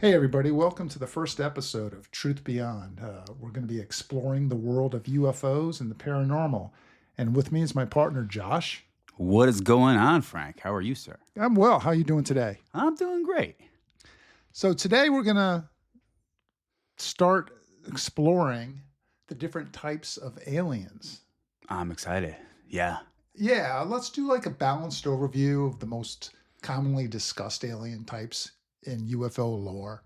Hey, everybody, welcome to the first episode of Truth Beyond. We're going to be exploring the world of UFOs and the paranormal. And with me is my partner, Josh. What is going on, Frank? How are you, sir? I'm well. How are you doing today? I'm doing great. So, today we're going to start exploring the different types of aliens. I'm excited. Yeah. Yeah, let's do like a balanced overview of the most commonly discussed alien types in UFO lore,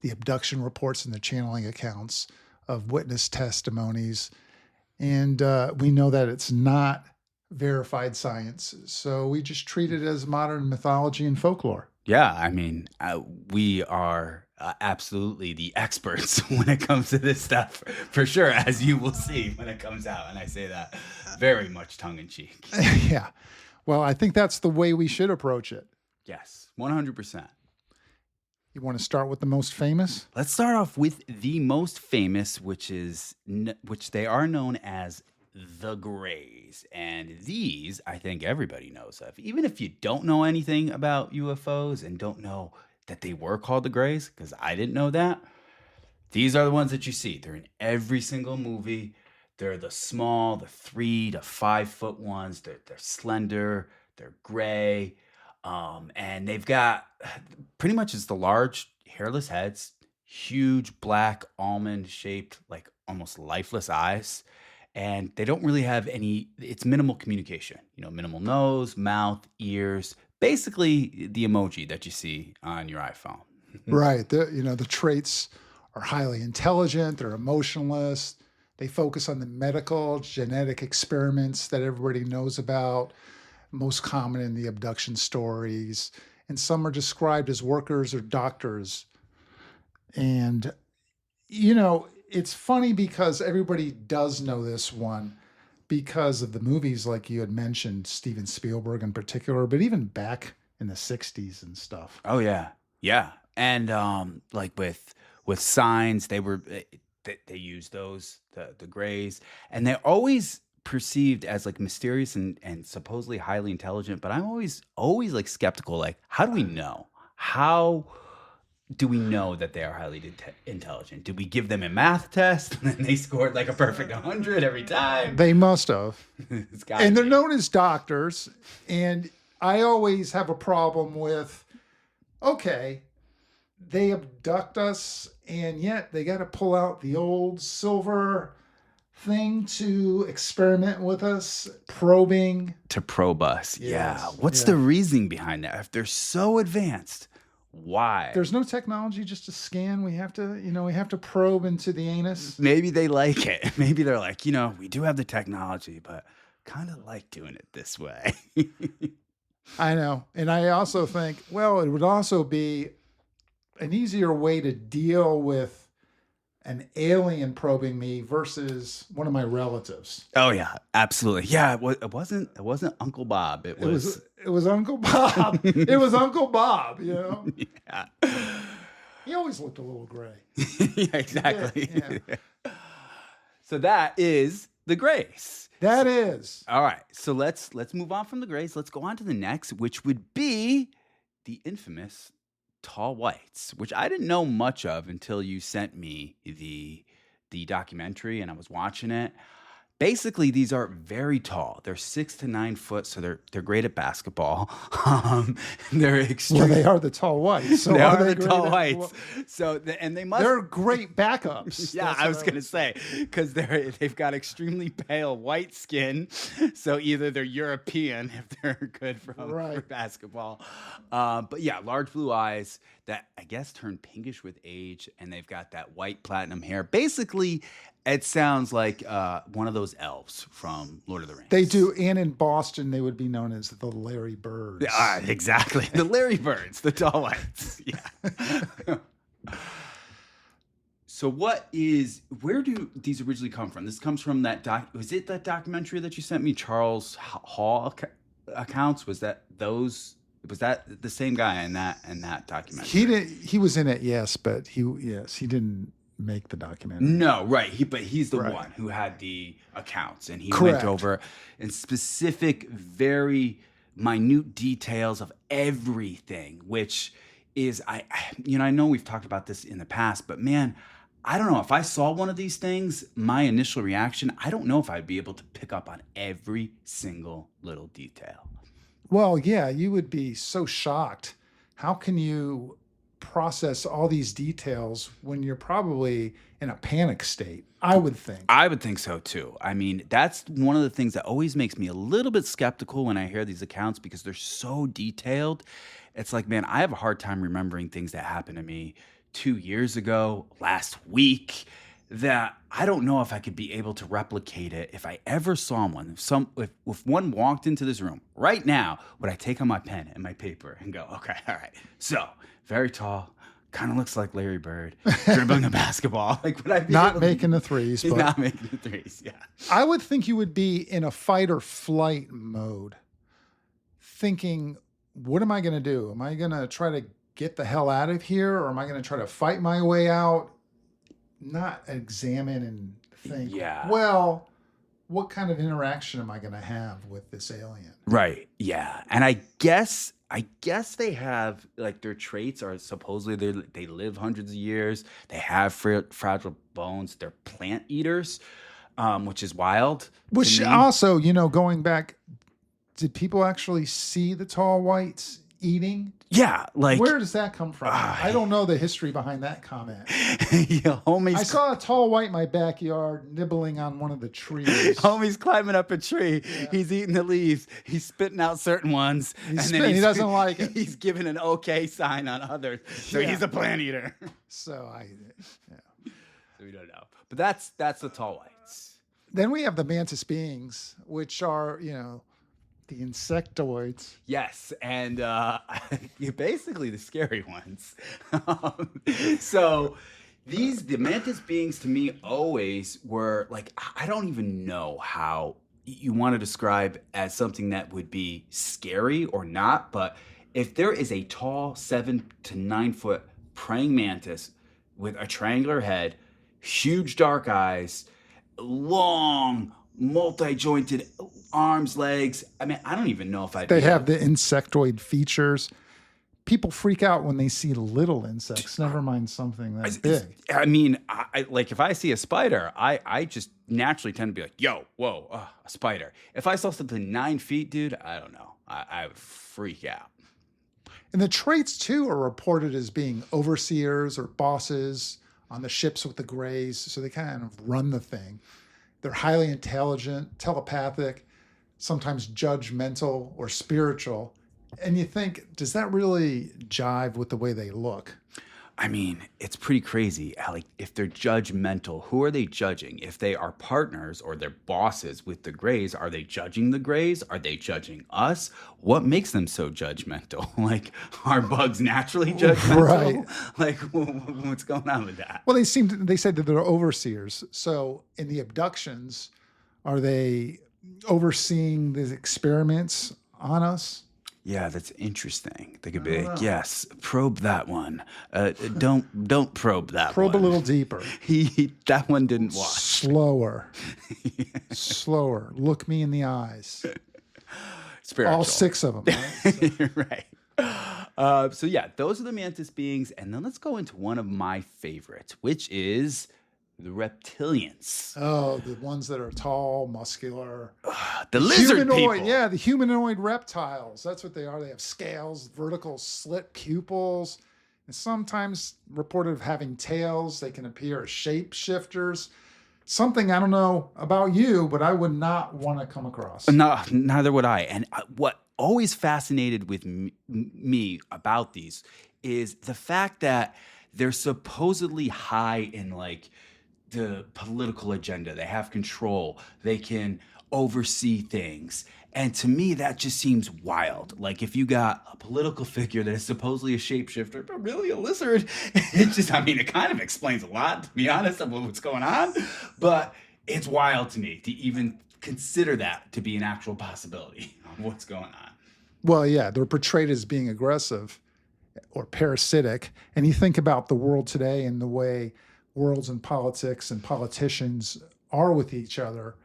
the abduction reports and the channeling accounts of witness testimonies. And we know that it's not verified science, so we just treat it as modern mythology and folklore. Yeah. I mean, we are absolutely the experts when it comes to this stuff, for sure, as you will see when it comes out. And I say that very much tongue in cheek. Yeah. Well, I think that's the way we should approach it. Yes, 100%. You want to start with the most famous? Let's start off with the most famous, which they are known as the Greys. And these, I think everybody knows of. Even if you don't know anything about UFOs and don't know that they were called the Greys, because I didn't know that, these are the ones that you see. They're in every single movie. They're the small, the 3 to 5 foot ones. They're slender. They're gray. And they've got pretty much it's the large hairless heads, huge black almond shaped, like almost lifeless eyes. And they don't really have it's minimal communication, minimal nose, mouth, ears, basically the emoji that you see on your iPhone. Right. The traits are highly intelligent. They're emotionless. They focus on the medical genetic experiments that everybody knows about, most common in the abduction stories. And some are described as workers or doctors. And, it's funny because everybody does know this one because of the movies like you had mentioned, Steven Spielberg in particular, but even back in the 60s and stuff. Oh yeah. Yeah. And like with signs, they use those, the Greys, and they're always perceived as like mysterious and supposedly highly intelligent, but I'm always like skeptical, like how do we know? How do we know that they are highly intelligent? Did we give them a math test and then they scored like a perfect 100 every time? They must have. And they're be. known as doctors. And I always have a problem with, okay, they abduct us and yet they got to pull out the old silver thing to experiment with us, probing. To probe us. Yes, Yeah. What's the reasoning behind that? If they're so advanced, why? There's no technology just to scan. We have to probe into the anus. Maybe they like it. Maybe they're like, we do have the technology, but kind of like doing it this way. I know. And I also think, well, it would also be an easier way to deal with an alien probing me versus one of my relatives. Oh yeah, absolutely. Yeah, it wasn't Uncle Bob. It was Uncle Bob. It was Uncle Bob, Yeah. He always looked a little gray. Yeah, exactly. Yeah. So that is the Greys. That is. All right. So let's move on from the Greys. Let's go on to the next, which would be the infamous tall whites, which I didn't know much of until you sent me the documentary and I was watching it. Basically, these are very tall. They're 6 to 9 foot, so they're great at basketball. They're extreme. Well, they are the tall whites. So they are the great tall whites. So they must. They're great backups. Yeah, I was gonna say because they've got extremely pale white skin. So either they're European if they're good for basketball, but yeah, large blue eyes that I guess turn pinkish with age, and they've got that white platinum hair. Basically, it sounds like one of those elves from Lord of the Rings. They do, and in Boston, they would be known as the Larry Birds. Exactly. The Larry Birds, the tall whites. Yeah. So where do these originally come from? This comes from was it that documentary that you sent me, Charles Hall accounts? Was that the same guy in that documentary? He was in it, yes, but he didn't make the documentary. No, right. But he's the one who had the accounts, and he went over in specific, very minute details of everything, which is I know we've talked about this in the past, but man, I don't know if I saw one of these things, my initial reaction, I don't know if I'd be able to pick up on every single little detail. Well, yeah, you would be so shocked. How can you process all these details when you're probably in a panic state? I would think. I would think so too. I mean, that's one of the things that always makes me a little bit skeptical when I hear these accounts because they're so detailed. It's like, man, I have a hard time remembering things that happened to me 2 years ago, last week, that I don't know if I could be able to replicate it if I ever saw one. If one walked into this room right now, would I take out my pen and my paper and go, okay, all right. So very tall, kind of looks like Larry Bird, dribbling a basketball. Like, would I be Not making the threes, He's but not making the threes. Yeah. I would think you would be in a fight or flight mode, thinking, what am I going to do? Am I going to try to get the hell out of here, or am I going to try to fight my way out? Not examine and think, Yeah. well, what kind of interaction am I going to have with this alien? Right. Yeah. And I guess they have, like, their traits are supposedly they live hundreds of years. They have fragile bones. They're plant eaters, which is wild. Which also, going back, did people actually see the tall whites eating? Yeah, like, where does that come from? I don't know the history behind that comment. Yeah, I saw a tall white in my backyard nibbling on one of the trees. Homie's climbing up a tree. Yeah. He's eating the leaves. He's spitting out certain ones. He doesn't like it. He's giving an okay sign on others. So Yeah. he's a plant eater. So we don't know. But that's the tall whites. Then we have the Mantis Beings, which are, the insectoids. Yes, and you're basically the scary ones. So the Mantis Beings to me always were like, I don't even know how you want to describe as something that would be scary or not, but if there is a tall 7 to 9 foot praying mantis with a triangular head, huge dark eyes, long multi-jointed arms, legs. I mean, I don't even know if They have the insectoid features. People freak out when they see little insects, never mind something that big. I mean, I like, if I see a spider, I just naturally tend to be like, yo, whoa, a spider. If I saw something 9 feet, dude, I don't know. I would freak out. And the traits, too, are reported as being overseers or bosses on the ships with the Greys, so they kind of run the thing. They're highly intelligent, telepathic, sometimes judgmental or spiritual. And you think, does that really jive with the way they look? I mean, it's pretty crazy. Like, if they're judgmental, who are they judging? If they are partners or they're bosses with the Greys, are they judging the Greys? Are they judging us? What makes them so judgmental? Like, are bugs naturally judgmental? Right. Like, what's going on with that? Well, they said that they're overseers. So in the abductions, are they overseeing these experiments on us? Yeah, that's interesting. They could be like, yes, probe that one. Don't probe that Probe one. a little deeper. That one didn't watch. Slower. Slower. Look me in the eyes. Spiritual. All 6 of them. Right? You're right. So yeah, those are the Mantis Beings. And then let's go into one of my favorites, which is the Reptilians. Oh, the ones that are tall, muscular. The lizard humanoid, people. Yeah, the humanoid reptiles. That's what they are. They have scales, vertical slit pupils, and sometimes reported of having tails. They can appear as shapeshifters. Something I don't know about you, but I would not want to come across. No, neither would I. And what always fascinated with me about these is the fact that they're supposedly high in, like, the political agenda. They have control. They can oversee things. And to me, that just seems wild. Like, if you got a political figure that is supposedly a shapeshifter, but really a lizard, it kind of explains a lot, to be honest, of what's going on. But it's wild to me to even consider that to be an actual possibility of what's going on. Well, yeah, they're portrayed as being aggressive or parasitic. And you think about the world today and the way worlds and politics and politicians are with each other.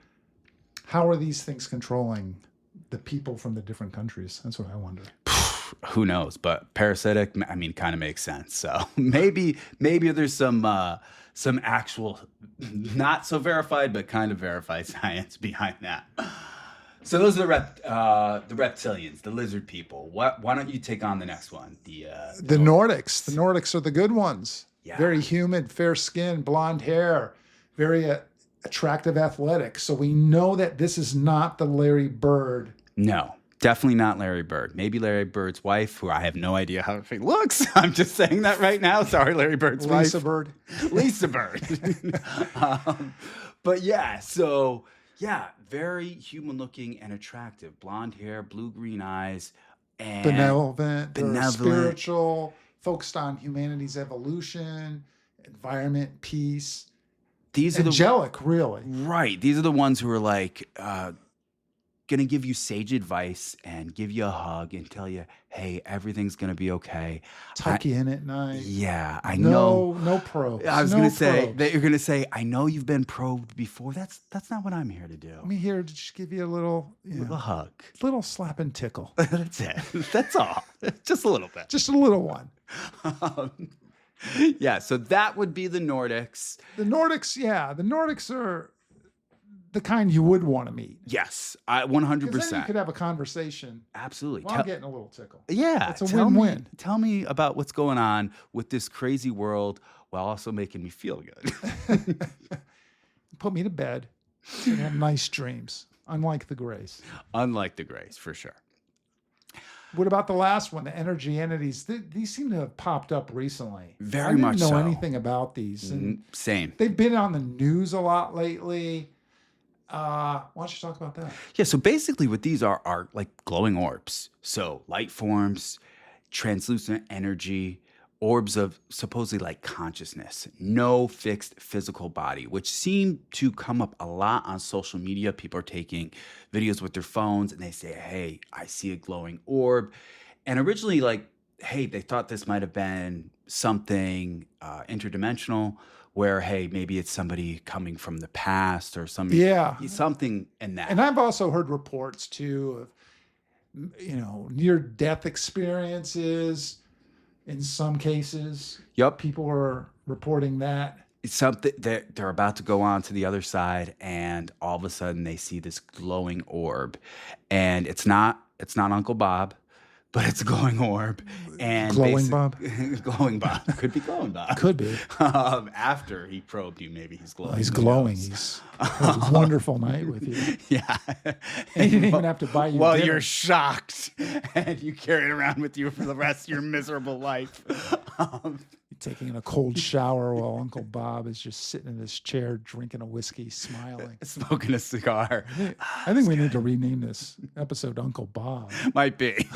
How are these things controlling the people from the different countries? That's what I wonder. who knows? But parasitic, I mean, kind of makes sense. So maybe there's some actual, not so verified, but kind of verified science behind that. So those are the reptilians, the lizard people. Why don't you take on the next one? The Nordics. The Nordics are the good ones. Yeah. Very humid, fair skin, blonde hair, very attractive, athletic. So we know that this is not the Larry Bird. No, definitely not Larry Bird. Maybe Larry Bird's wife, who I have no idea how she looks. I'm just saying that right now. Sorry, Larry Bird's wife. Lisa Bird. Lisa Bird. But yeah, so yeah, very human looking and attractive. Blonde hair, blue-green eyes. And Benevolent, spiritual, focused on humanity's evolution, environment, peace. These are angelic, really. Right. These are the ones who are like going to give you sage advice and give you a hug and tell you, hey, everything's going to be okay. Tuck you in at night. Yeah, I know. No probes. I was going to say that you're going to say, I know you've been probed before. That's not what I'm here to do. I'm here to just give you a little hug. Little slap and tickle. That's it. That's all. Just a little bit. Just a little one. Yeah, so that would be the Nordics. The Nordics are the kind you would want to meet. Yes, 100%. Because then you could have a conversation. Absolutely. While getting a little tickle. Yeah. It's a win-win. Tell me about what's going on with this crazy world while also making me feel good. Put me to bed and have nice dreams, unlike the Greys. Unlike the Greys, for sure. What about the last one, the energy entities? These seem to have popped up recently. Very much so. I didn't know anything about these. And same. They've been on the news a lot lately. Why don't you talk about that? Yeah, so basically what these are like glowing orbs. So light forms, translucent energy, orbs of supposedly like consciousness, no fixed physical body, which seem to come up a lot on social media. People are taking videos with their phones and they say, hey, I see a glowing orb. And originally, like, hey, they thought this might have been something interdimensional where, hey, maybe it's somebody coming from the past or something in that. And I've also heard reports too of, near-death experiences. In some cases, people are reporting that. It's something that they're about to go on to the other side, and all of a sudden they see this glowing orb, and it's not Uncle Bob, but it's a glowing orb. And glowing Bob? Glowing Bob. Could be glowing Bob. Could be. After he probed you, maybe he's glowing. Well, he's glowing. He's had a wonderful night with you. Yeah. He didn't even have to buy you dinner. You're shocked and you carry it around with you for the rest of your miserable life. Taking a cold shower while Uncle Bob is just sitting in his chair drinking a whiskey, smiling. Smoking a cigar. I think we need to rename this episode Uncle Bob. Might be.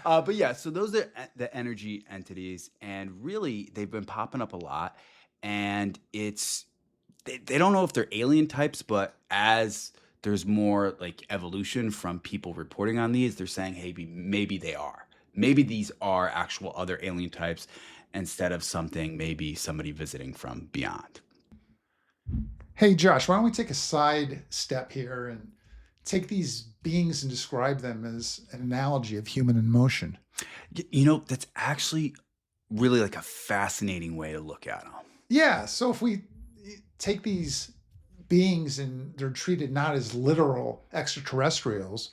But yeah, so those are the energy entities, and really they've been popping up a lot, and they don't know if they're alien types, but as there's more like evolution from people reporting on these, they're saying, hey, maybe they are. Maybe these are actual other alien types instead of maybe somebody visiting from beyond. Hey, Josh, why don't we take a side step here and take these beings and describe them as an analogy of human emotion? That's actually really like a fascinating way to look at them. Yeah. So if we take these beings and they're treated not as literal extraterrestrials,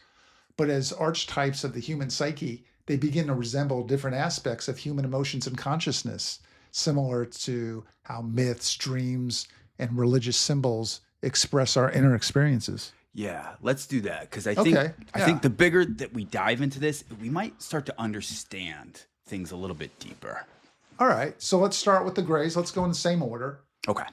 but as archetypes of the human psyche, they begin to resemble different aspects of human emotions and consciousness, similar to how myths, dreams, and religious symbols express our inner experiences. Yeah, let's do that, because I think the bigger that we dive into this, we might start to understand things a little bit deeper. All right, so let's start with the Greys. Let's go in the same order. Okay.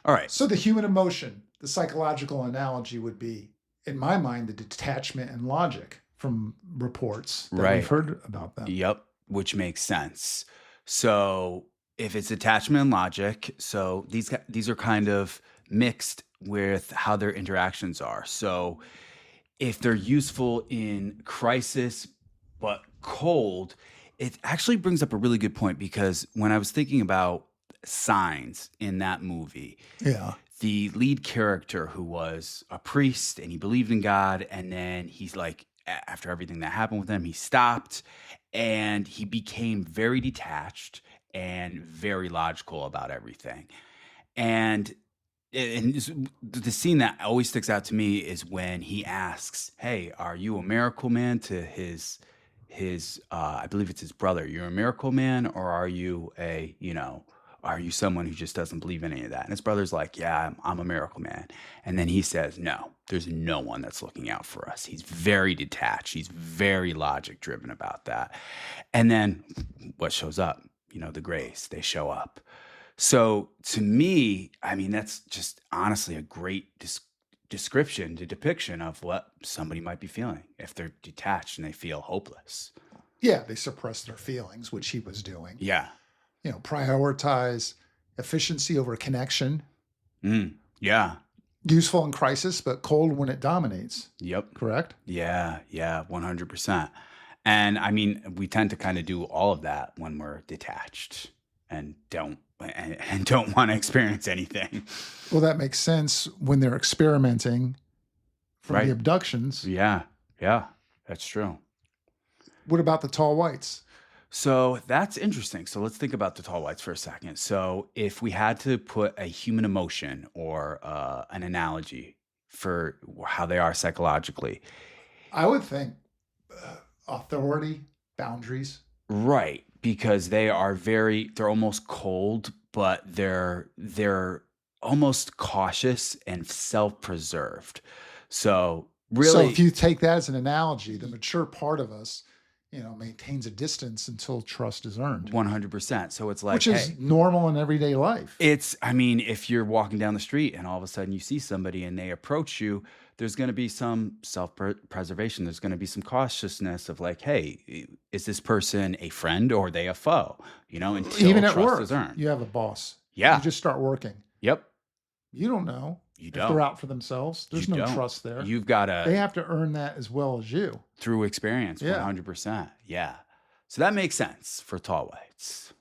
All right. So the human emotion, the psychological analogy would be, in my mind, the detachment and logic from reports that we've heard about them. Yep, which makes sense. So if it's attachment and logic, so these are kind of mixed with how their interactions are. So if they're useful in crisis but cold, it actually brings up a really good point, because when I was thinking about Signs in that movie, the lead character, who was a priest and he believed in God, and then he's like after everything that happened with him, he stopped and he became very detached and very logical about everything. And the scene that always sticks out to me is when he asks, "Hey, are you a miracle man?" to his I believe it's his brother. "You're a miracle man, or are you are you someone who just doesn't believe in any of that?" And his brother's like, "Yeah, I'm a miracle man." And then he says, "No, there's no one that's looking out for us." He's very detached. He's very logic driven about that. And then what shows up? The Greys, they show up. So to me, I mean, that's just honestly a great description, the depiction of what somebody might be feeling if they're detached and they feel hopeless. Yeah, they suppress their feelings, which he was doing. Yeah. Prioritize efficiency over connection. Yeah. Useful in crisis, but cold when it dominates. Yep. Correct? Yeah. 100%. And I mean, we tend to kind of do all of that when we're detached and don't want to experience anything. Well, that makes sense when they're experimenting from Right. the abductions. Yeah, that's true. What about the tall whites? So that's interesting. So let's think about the tall whites for a second. So if we had to put a human emotion or an analogy for how they are psychologically, I would think authority, boundaries. right? Because they're almost cold, but they're almost cautious and self-preserved. So really, So if you take that as an analogy, the mature part of us, maintains a distance until trust is earned. 100%. So it's like, which is normal in everyday life. If you're walking down the street and all of a sudden you see somebody and they approach you, there's going to be some self-preservation. There's going to be some cautiousness of like, hey, is this person a friend or are they a foe? Until even at trust work, is earned. you have a boss. Yeah. You just start working. Yep. You don't know. You if don't. they're out for themselves. There's You no don't. trust there. You've got to. They have to earn that as well as you. Through experience, Yeah. 100%. Yeah. So that makes sense for tall whites.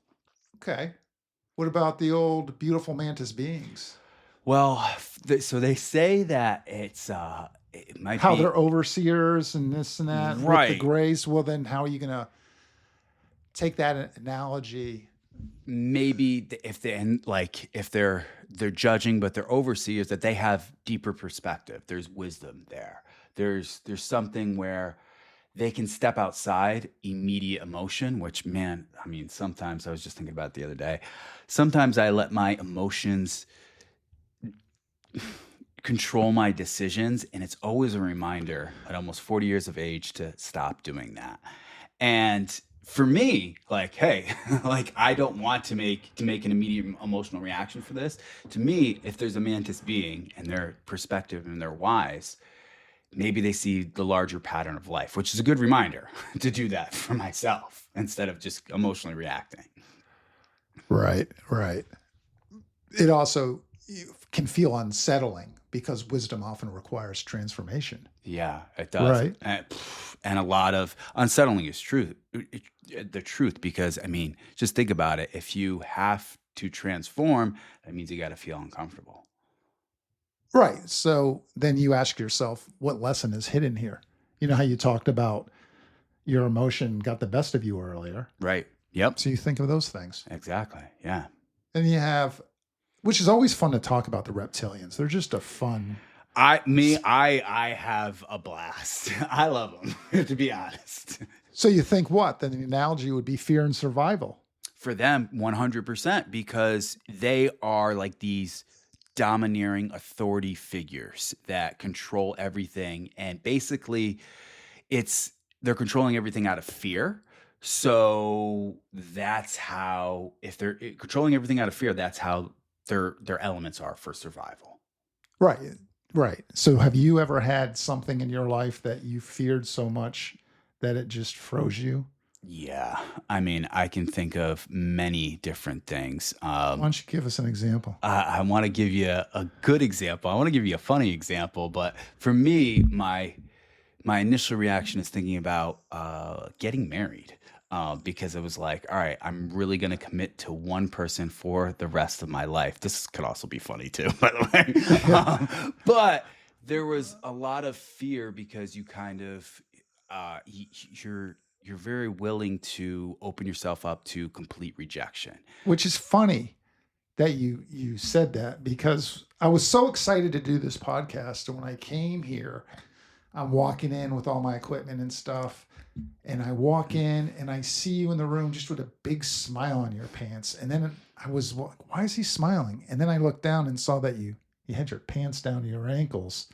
Okay. What about the old beautiful mantis beings? Well, so they say that it might How be they're overseers and this and that. With Right. the grays. Well, then how are you going to take that analogy? maybe if they're judging, but they're overseers, that they have deeper perspective. There's wisdom there. There's something where they can step outside immediate emotion, which, man, I mean, sometimes I was just thinking about it the other day. Sometimes I let my emotions control my decisions, and it's always a reminder at almost 40 years of age to stop doing that. And for me, like, hey, like, I don't want to make an immediate emotional reaction for this. To me, if there's a mantis being and their perspective and they're wise, maybe they see the larger pattern of life, which is a good reminder to do that for myself instead of just emotionally reacting. Right. It also can feel unsettling because wisdom often requires transformation. Yeah, it does. Right. And a lot of unsettling is the truth, because, I mean, just think about it. If you have to transform, that means you got to feel uncomfortable. Right. So then you ask yourself, what lesson is hidden here? You know how you talked about your emotion got the best of you earlier. Right. Yep. So you think of those things. Exactly. Yeah. And you have, which is always fun to talk about, the reptilians. They're just a fun. I have a blast. I love them, to be honest. So you think what? Then the analogy would be fear and survival. For them, 100%, because they are like these domineering authority figures that control everything. And basically, they're controlling everything out of fear. So that's how, if they're controlling everything out of fear, that's how their elements are for survival. Right. So have you ever had something in your life that you feared so much that it just froze you? Yeah. I mean, I can think of many different things. Why don't you give us an example? I want to give you a good example. I want to give you a funny example. But for me, my initial reaction is thinking about getting married. Because it was like, all right, I'm really going to commit to one person for the rest of my life. This could also be funny too, by the way. But there was a lot of fear because you're very willing to open yourself up to complete rejection. Which is funny that you said that, because I was so excited to do this podcast. And when I came here, I'm walking in with all my equipment and stuff. And I walk in and I see you in the room just with a big smile on your pants. And then I was like, why is he smiling? And then I looked down and saw that you had your pants down to your ankles.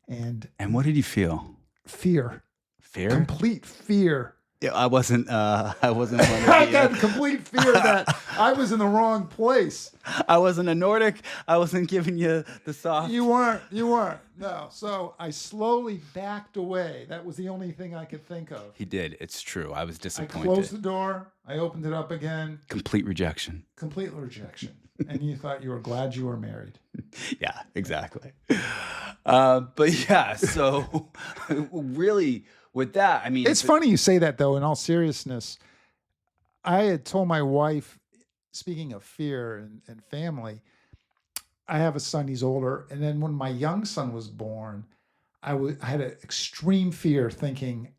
And what did you feel? Fear. Fear? Complete fear. Yeah, I wasn't one of I got complete fear that I was in the wrong place. I wasn't a Nordic. I wasn't giving you the soft. You weren't. No. So I slowly backed away. That was the only thing I could think of. He did. It's true. I was disappointed. I closed the door. I opened it up again. Complete rejection. Complete rejection. And you thought you were glad you were married. Yeah, exactly. But yeah, so really with that, I mean, it's funny you say that, though. In all seriousness, I had told my wife, speaking of fear and family, I have a son, he's older. And then when my young son was born, I had an extreme fear thinking,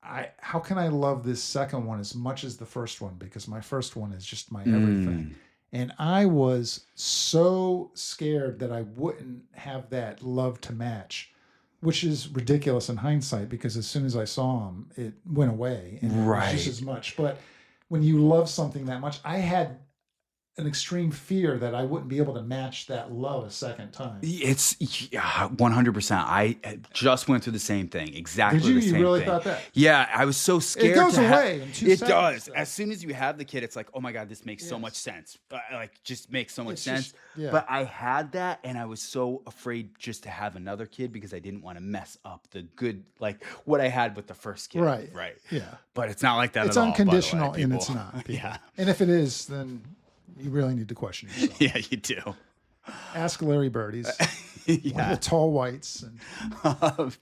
how can I love this second one as much as the first one? Because my first one is just my everything. And I was so scared that I wouldn't have that love to match, which is ridiculous in hindsight, because as soon as I saw him, it went away. And it was just as much. But when you love something that much, I had an extreme fear that I wouldn't be able to match that love a second time. It's 100%. I just went through the same thing. Exactly the same thing. You really thought that? Yeah, I was so scared. It goes away in 2 seconds. It does. As soon as you have the kid, it's like, oh my God, this makes so much sense. Just makes so much sense. But I had that, and I was so afraid just to have another kid because I didn't want to mess up the good, like what I had with the first kid. Right. Yeah. But it's not like that at all. It's unconditional, by the way, and it's not. People. Yeah. And if it is, then you really need to question yourself. Yeah, you do. Ask Larry Bird. He's one of the tall whites. And all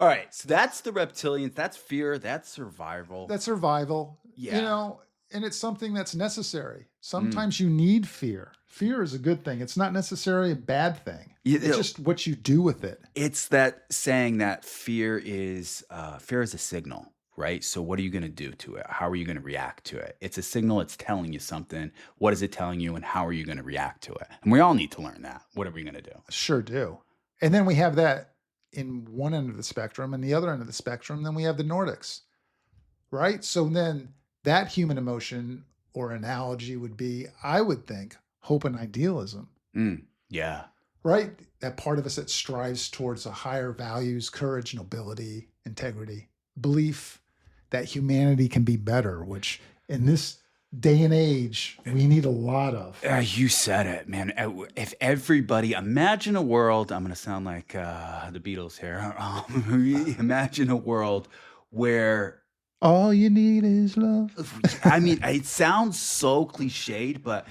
right. So that's the reptilians. That's fear. That's survival. That's survival. Yeah. And it's something that's necessary. Sometimes you need fear. Fear is a good thing. It's not necessarily a bad thing. It's just what you do with it. It's that saying that fear is a signal. Right? So what are you going to do to it? How are you going to react to it? It's a signal. It's telling you something. What is it telling you, and how are you going to react to it? And we all need to learn that. What are we going to do? Sure do. And then we have that in one end of the spectrum, and the other end of the spectrum, then we have the Nordics, right? So then that human emotion or analogy would be, I would think, hope and idealism. Yeah. Right? That part of us that strives towards a higher values, courage, nobility, integrity, belief that humanity can be better, which in this day and age, we need a lot of. You said it, man. If everybody, imagine a world, I'm going to sound like the Beatles here. Imagine a world where all you need is love. I mean, it sounds so cliched, but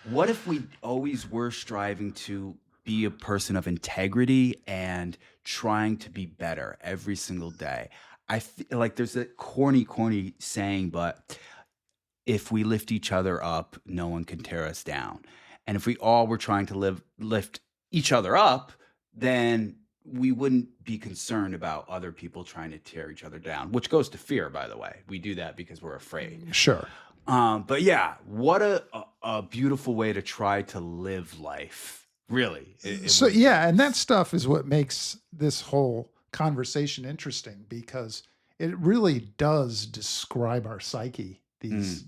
what if we always were striving to be a person of integrity and trying to be better every single day? I feel like there's a corny saying, but if we lift each other up, no one can tear us down. And if we all were trying to lift each other up, then we wouldn't be concerned about other people trying to tear each other down, which goes to fear, by the way. We do that because we're afraid. Sure. But yeah, what a beautiful way to try to live life, really. And that stuff is what makes this whole conversation interesting, because it really does describe our psyche, these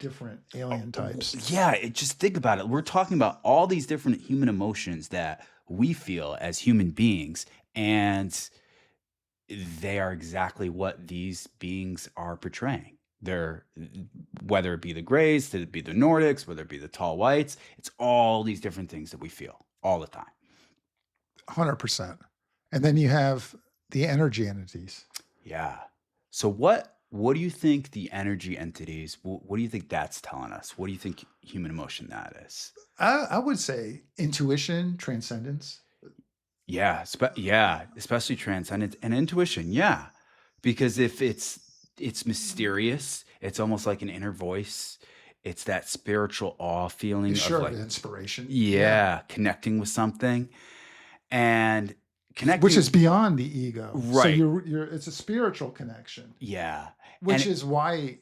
different alien types. Yeah, just think about it. We're talking about all these different human emotions that we feel as human beings, and they are exactly what these beings are portraying. They're, whether it be the Greys, whether it be the Nordics, whether it be the tall whites, it's all these different things that we feel all the time. 100%. And then you have the energy entities. Yeah. So what do you think the energy entities, what do you think that's telling us? What do you think human emotion that is? I would say intuition, transcendence. Yeah. Especially transcendence and intuition. Yeah. Because if it's mysterious, it's almost like an inner voice. It's that spiritual awe feeling Sure, of like inspiration. Yeah. Connecting with something. And connecting, which is beyond the ego. So right. it's a spiritual connection, Yeah. which And is why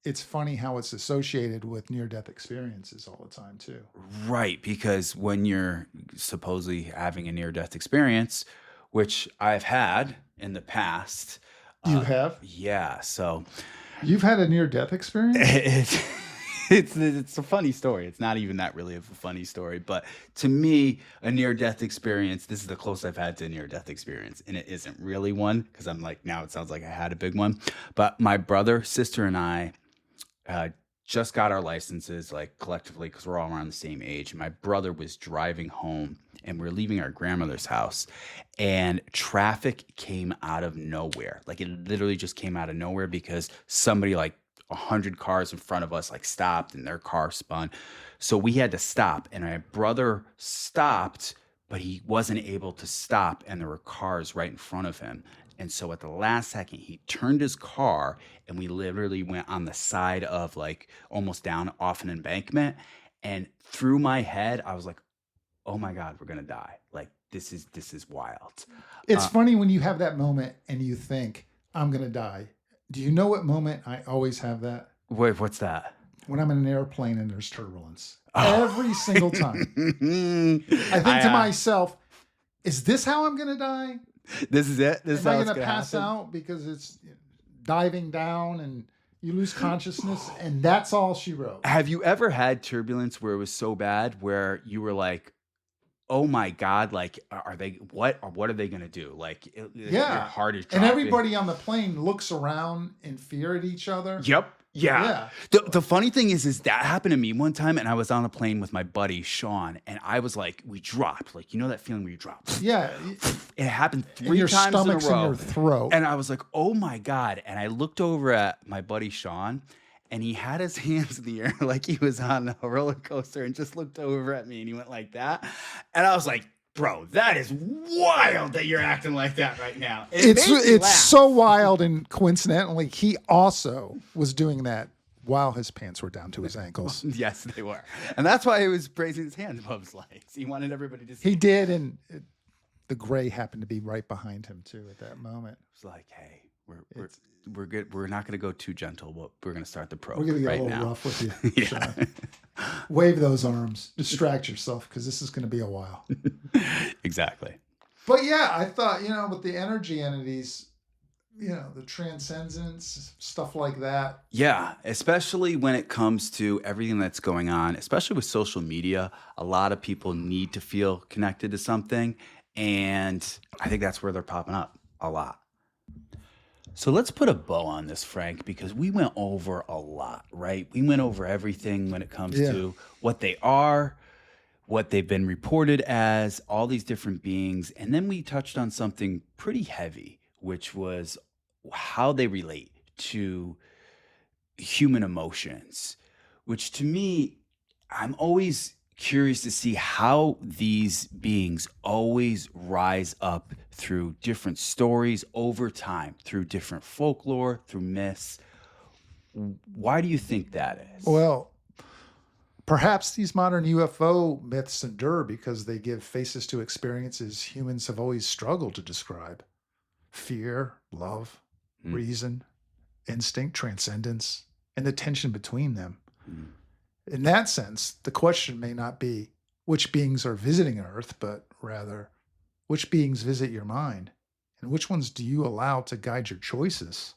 it's funny how it's associated with near-death experiences all the time too. right, because when you're supposedly having a near-death experience, which I've had in the past, You have? yeah, so You've had a near-death experience? it's a funny story. It's not even that really of a funny story, but to me, a near-death experience, this is the closest I've had to a near-death experience, and it isn't really one because I'm like, now it sounds like I had a big one. But my brother, sister, and I just got our licenses, like collectively, because we're all around the same age. My brother was driving home, and we're leaving our grandmother's house, and traffic came out of nowhere. Like it literally just came out of nowhere because somebody, like 100 cars in front of us, like stopped and their car spun. So we had to stop, and my brother stopped, but he wasn't able to stop, and there were cars right in front of him. And so at the last second, he turned his car, and we literally went on the side of, like, almost down off an embankment. And through my head, I was like, "Oh my God, we're gonna die! Like this is wild." It's funny when you have that moment and you think, I'm going to die. Do you know what moment I always have that? Wait, what's that? When I'm in an airplane and there's turbulence. Oh. Every single time. I think to myself, is this how I'm going to die? This is it. This is Am I how it's going to gonna pass happen? out because it's diving down and you lose consciousness? And that's all she wrote. Have you ever had turbulence where it was so bad where you were like, "Oh my God, like are they what are they gonna do?" Like your heart is dropping. And everybody on the plane looks around in fear at each other. Yep. Yeah. Yeah. The funny thing is that happened to me one time, and I was on a plane with my buddy Sean, and I was like, we dropped. Like, you know that feeling where you drop? Yeah. It happened And 3 your times in a stomach's row. in your throat. And I was like, oh my God. And I looked over at my buddy Sean, and he had his hands in the air like he was on a roller coaster, and just looked over at me, and he went like that. And I was like, bro, that is wild that you're acting like that right now. It's so wild, and coincidentally, he also was doing that while his pants were down to his ankles. Yes, they were. And that's why he was raising his hand above his legs. He wanted everybody to see. He did, and the gray happened to be right behind him too at that moment. It's like, hey, we're good. We're not going to go too gentle, but we're going to start the probe. We're going to get right a little now. rough with you. Yeah. Sean. Wave those arms. Distract yourself because this is going to be a while. Exactly. But yeah, I thought, with the energy entities, the transcendence, stuff like that. Yeah, especially when it comes to everything that's going on, especially with social media. A lot of people need to feel connected to something, and I think that's where they're popping up a lot. So let's put a bow on this, Frank, because we went over a lot, right? We went over everything when it comes to what they are, what they've been reported as, all these different beings. And then we touched on something pretty heavy, which was how they relate to human emotions, which to me, I'm always curious to see how these beings always rise up through different stories over time, through different folklore, through myths. Why do you think that is? Well, perhaps these modern UFO myths endure because they give faces to experiences humans have always struggled to describe. Fear, love, reason, instinct, transcendence, and the tension between them. In that sense, the question may not be which beings are visiting Earth, but rather which beings visit your mind, and which ones do you allow to guide your choices?